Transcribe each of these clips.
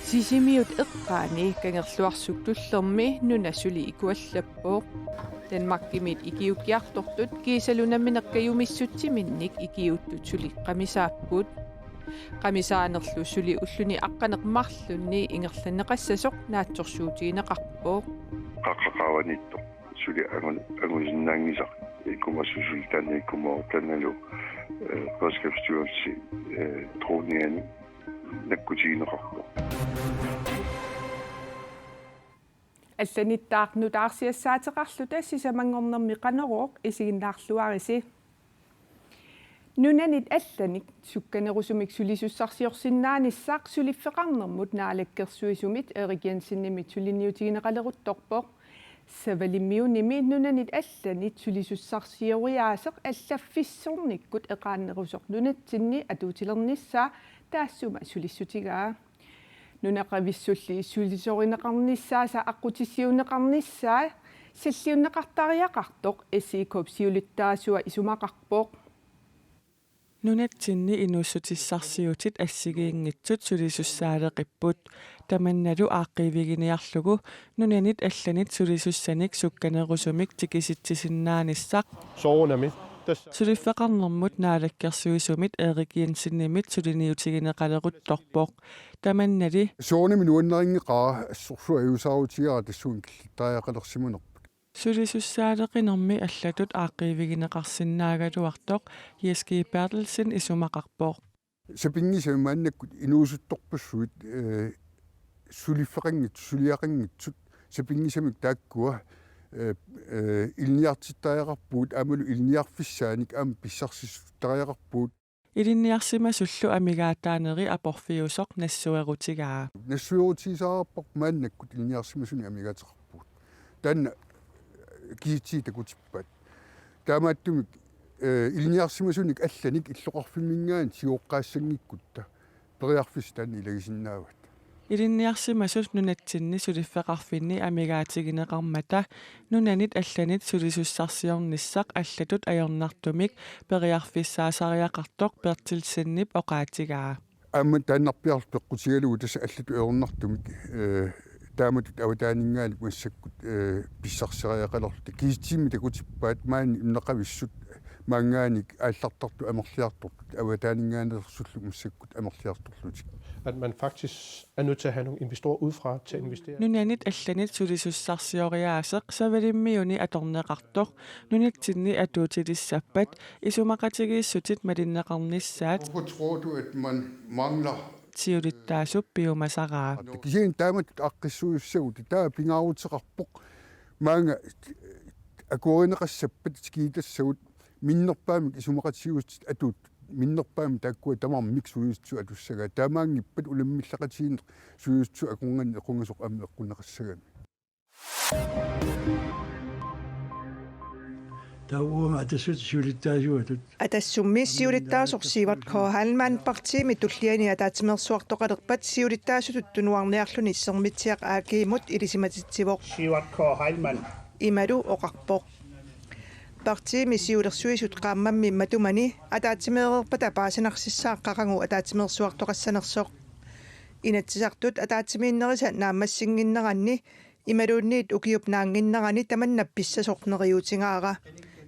Sisimiut eqqaani kangerluarsuktullormi nunasuli ikuallappuuq Danmarkimit ikiukiartortut kiisalunammineqqayumissuttiminnik ikiuttut qamisaapпут qamisaanerlu suli ulluni aqqaneqmarlunni ingerlaneqassasoq naatsorsuutigineqarpuuq qaqqaqawanitto suli angusinnaangisaq ikkumassusultaani ikkumoortanalu qoskapstyrelse trooniani nakkutigineqarpuuq алланиттаарнут аарсиассаатеқарлута сисамангорнэрми қанеруоқ исигиннаарлуарisi нунанит алланик сукканерусумик сулисуссарсиорсиннааниссаақ сулиффеқарнэрмут наалаккерсуисумит эригиансиннимит сулинниутигинеқалерутторпоқ савалиммиуними нунанит алланит сулисуссарсиориаасеқ аллаффиссорниккут эқааннерусоқ нунатсинни атуутилерниссаа таассума сулиссутигаа нунеқависсулли сулисоринеқарниссааса аққутиссиунеқарниссаа саллиуннеқартариақартоқ эсикопсиулиттаасуа исумақарпоқ нунатсинни инуссутиссарсиутит ассигиингитсут сулисуссаалеқиппут таманналу ааққивигиниарлугу нунанит алланит сулисуссаник сукканерусумик тикиситсисиннааниссақ соонами сулиффеқарнэрмут наалаккерсуисумит эрикиансиннимит сулиниутигинеқалерутторпоқ таманнали соонами нуаннерингеқаа ассорсуаюсаарутиара тассуун киллтааяқалерсимунерпут сулисуссаалеқинерми аллатут ааққивигинеқарсинаагалуартоқ Jesper Bertelsen исумақарпоқ сапингисамааннаккут инуусутторпассуит сулиффеқангит сулиақангитсут сапингисамик тааккуа илниартиттааяқарпуут амалу илниарфиссааник аама писсарсиссуттариақарпуут илинниарсимасуллу амигаатаанери апорфиусоқ нассуерутигаа нассуерутисаарпоқ мааннаккут илниарсимасуни амигаатеқарпуут таанна киити такутиппат таамааттумик илниарсимасуник алланик иллоқарфимингаан сиоққаассангиккутта периарфис таанни илагисиннаават илинниарсимасут нунатсинни сулиффеқарфинни амигаатигинеқармата нунанит алланит сулисуссарсиорниссақ аллатут аёрнартумик периарфиссаасариақартоқ пертилсиннип оqaатигаа амма тааннарпиарлу пеққутигалугу тасса аллату аёрнартумик тааматут аватаанингаани массаккут писсарсериақалерлу киитсимми такутиппаат маани имнеқависсут маангааник ааллартарту амерлиартортут аватаанингаанерсуллу массаккут амерлиарторлутик at man faktisk er nødt til at have nogle investorer udefra til at investere. Nunanit allanit sulisussaarsioriaaseq savalimmiuni atorneqartoq nunatsinni atuutilissappat isumaqatigiissutit malinneqarnissaat Hvorfor tror du at man mangler tiulittaasup biomasaraa kisiin taamat aqqissuussagut taa pingaarutseqarpoq maanga akuorineqassappat skiitassagut minnerpaamik isumaqatigiussit atuut minnerpaam taakkua tamarmik suistsu atussaga taamaangippat ulammillaqatigiiner suistsu akungan equngasoq amme eqquneqassagami таума атассут сиулиттаасуатут атассумми сиулиттаасор сиват коhalman партиими туллиани атаатимерсуартоқалерпат сиулиттаасутут тунуарниарлуни иссермитсиақ аакиимут илисиматитсивоқ сиват коhalman ималу оқарпоқ партиими сиулерсуисут qaamammi матумани атаатимеерпата паасинарсиссаа қақангу атаатимерсуартоқассанерсоқ инатсисартут атаатимииннериса наамассингиннеранни ималуунниит укиуп наангиннерани таманнап писсасорнериутингаара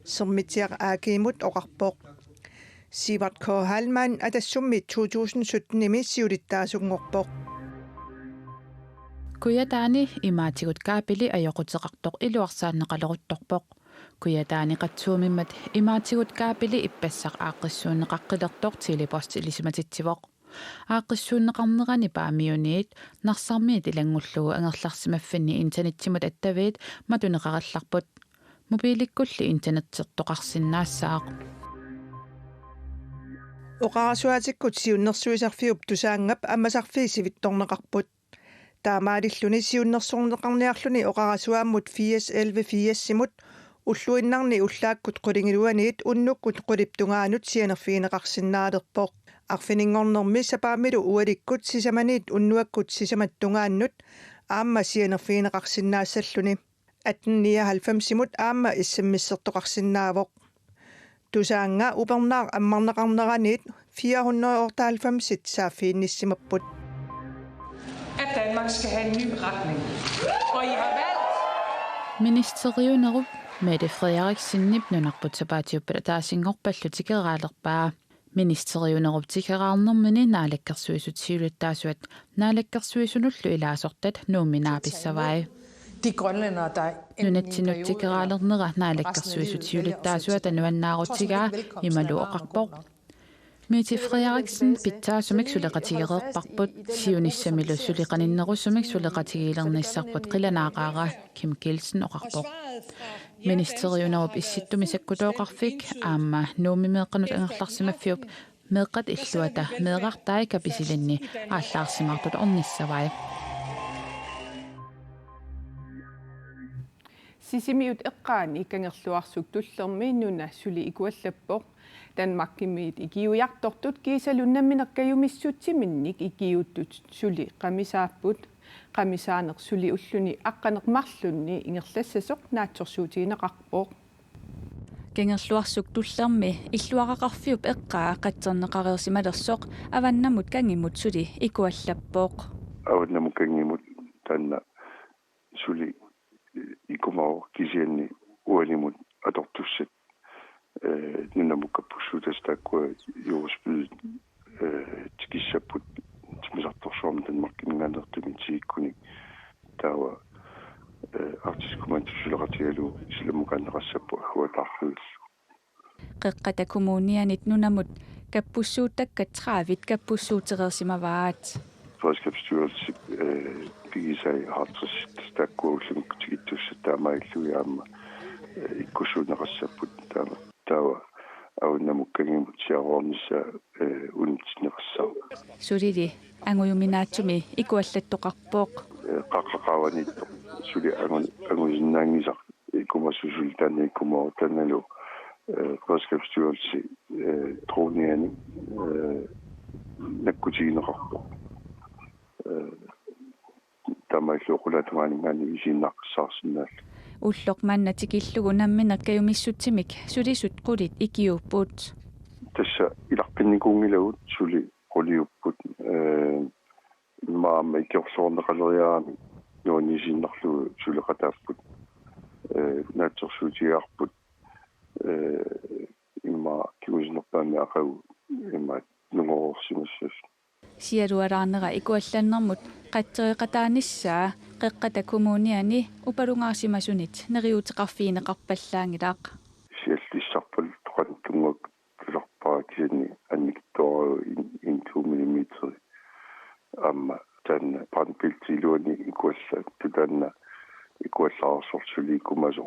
сермитсиақ аакиимут оқарпоқ сиват коhalman атассумми 2017-ними сиулиттаасунгорпоқ куятаани имаатигут каапили аёқутеқартоқ илуарсааннеқалерутторпоқ куятаани қатсуумиммат имаатигут каапили иппассақ ааққиссууннеқаққилертоқ тилипост илисиматитсивоқ ааққиссууннеқарнерани паамиуниит нарсармиит илангуллугу ангерларсимаффинни интернеттимут аттавиит матунеқаралларпут мобиликкулли интернеттертоқарсиннаассаақ оқарасуатиккут сиуннэрсуисарфиуп тусаангап аммасарфиисивитторнеқарпут таамаалиллуни сиуннэрсорнеқарниарлуни оқарасуааммут 4S11 4S-симут уллуиннарни уллааккут қулингилуаниит уннуккут қулиптунгаанут сианерфиинеқарсинаалерпоқ арфинингорнэрми сапаамилу уаликкут сисаманиит уннуаккут сисаматтунгааннут аама сианерфиинеқарсинаассаллуни 1899-симут аама иссаммиссертоқарсинаавоқ tusanga upernaaq ammarneqarneranit 498 saafiinnissimapput. At Danmark skal have en ny retning. Og I har valgt... Ministeriunerup Mette Frederiksen nunarput sapaatiuppat taasingorpallutikeraalerpaa. Ministeriunerup tikeraarnermini naalakkersuisutiuluttaasuat naalakkersuisunullu ilaasortat nuuminaapissavai. De grønlændere, der Nunatsinuttikeraalernera naalakkersuisutiuluttaasuat anuannaarutigaa imaluoqarpoq. Mette Frederiksen pittaasumik suleqatigereerparput siunissamilu suleqaninnerusumik suleqatigiilernissarput qilanaaqaaqa Kim Kielsen oqarpoq. Ministeriunerup issittumisakkutuoqarfik aamma nuumimeeqqanut angerlarsimaffiup meeqqat illuata meeqartaai kapisilinni ааllaarsimartut ornissavai. Sisimiut eqqaani ikangerluarsuk tullermi nuna suli ikuallappoq Danmarkimiit ikiujartortut kiisalunnaminеркаюмиссутсиминник ikiuttut suli qamisaapput qamisaaneq suli ulluni aqqaneqmarlunni ingerlassasoq naatsorsuutigineqarpoq Kengerluarsuk tullermi illuaqaqarfiup eqqaa qatserneqareersimalersoq avannamut kangimut suli ikuallappoq Avannamut kangimut tanna suli ikumao kisianni uanimut atortussat nunamukkappussuutastakku juurspyd tikissaput timisartorsuarma Danmarkinngaanertumin siikkuni taawa artiskumantussuleqatigalu islamuqaanneqassappu huatarluullu qeqqata kommunianit nunamut kappussuuttakkat traavit kappussuutereersimavaat Redskabsstyrelse pigisai hartristakkuullumuk tikittussat taamailluiaamma ikkussuuneqassapput tawa aunnamukkangimut siaroornissa unitsneqassaa Suridi anguyuminaatsumi ikuallattoqarpoq qaqqaqawanitto suli angusinnaangisaq ikumassusultaanni ikumaortannalu Redskabsstyrelse trooniani nakkutigineqarpoq tamailluqulatumaaninggaani isiinnaqqissaarsиннаалlu уллоqmanna tikillugu namminerkayumissutsimik sulisut qulit ikiupput tassa ilarpinnikungilagут suli quliupput maama ikiorsoorneqaleriaami nuunisiinnerlu suleqataapput naatsorsuutigaarput imma kiusinerpaami aqagu imma nungororsimassas sialuaraarnera ikuallannermut qatteriqataanissaa qeqqata kommuniani upalungaarsimasunit neriuteqarfiineqarpallaangilaaq siallissarpal toqantunngak tularpaa kisani anniktoru in 2 mm amma tanna panpiltiluani ikualla tutanna ikuallaasortsuli kumaso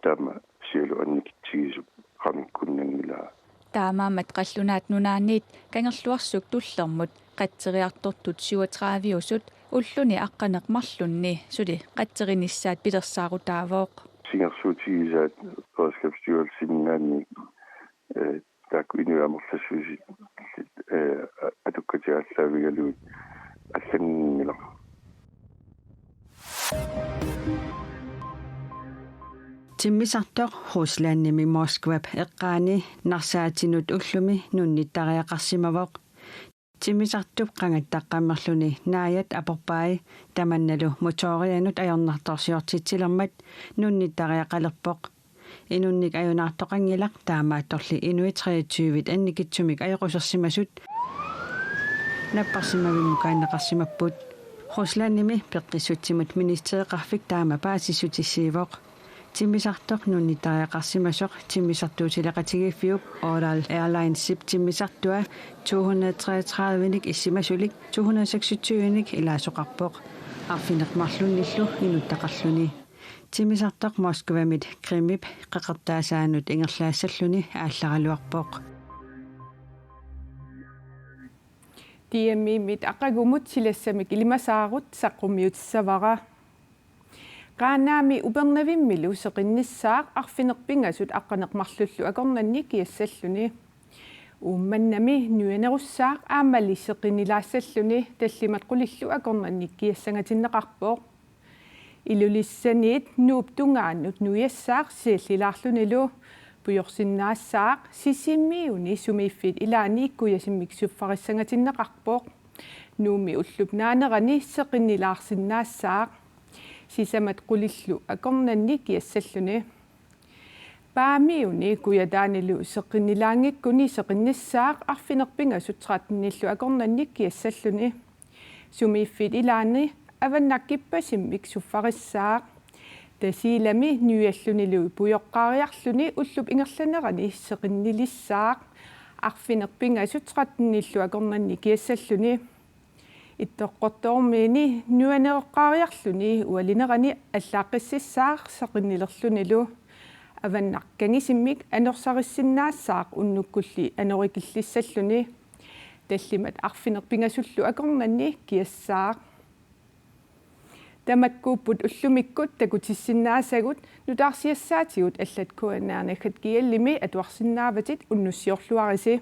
tama sialu annikitsigisup qamikkunnangilaa taamaamat qallunaat nunaanniit kangerluarsuk tullermut qatteriartortut 37 ulluni aqqaneqmarlunni suli qatterinissaat pilersaarutaavooq singersuutigisaat Redskabsstyrelsingaanni taakku inuamorlassuusit atukkatiallaavigaluut аллангилақ Timmisartoq Ruslandnimi Moskvap eqqaani narsaatinut ullumi nunnittariaqarsimavoq Timmisartup qangattaqqammerluni naayat aporpai tamannalu motorianut ajornartorsiortitsilermat nunnittariaqalerpoq inunnik ajunaartoqangilaq taamaattorli inui 23 annikitsumik ajoqussersimasut napparsimavimmukaanneqarsimapput Ruslandnimi peqqissutsimut ministereqarfik taama paasissutissiivoq Timmisartoq nunnittariaqarsimasoq timmisartuutileqatigiffiup Oral Airlines Ship timmisartua 233nik issimasulik 226nik ilaasoqarpoq arfineqmarlunnillu inuttaqarluni Timmisartoq Moskvamit Krimip qeqertaasaanut ingerlaassalluni аалларалуарпоq Tiemmimit aqagumut silassamik ilimasaarut saqqummiutissavara qaanaami upernavimmilu seqinnissaaq arfinerpingasut aqqaneqmarlullu akornanni kiassalluni uummannami nuanerussaaq aamali seqinilaassalluni tallimat qulillu akornanni kiassangatinneqarpoq ilulissaniit nuuptungaannut nuiassaaq siallilaarlunilu pujorsinnaassaaq sisimmiuni sumiiffit ilaani ikkuyasimmiksuffarissangatinneqarpoq nuumi ullupnaanerani seqinnilaarsinnaassaaq sisamat qulillu akornanni kiassalluni paamiuni kuyataanilu seqinnilaangikkuni seqinnissaaq arfinerpingasut 13 akornanni kiassalluni sumiiffit ilaani avannakkippasimmik suffarissaaq tasiilami nyuallunilu pujoqqaariarluni ullup ingerlanerani seqinnilissaaq arfinerpingasut 13 akornanni kiassalluni ittoqqortoormiini nuanereqqaariarluni ualinerani allaaqqississaaq seqinnilerlunilu avannarkangisimmik anorsarissinnaassaaq unnukkulli anorikillissalluni tallimat arfinerpingasullu akornanni kiassaaq tamatkuupput ullumikkut takutissinnaassagut nutaarsiassaatigut allatkuanaarnaggat kiallimi atuarsinnaavatit unnussiorluarisi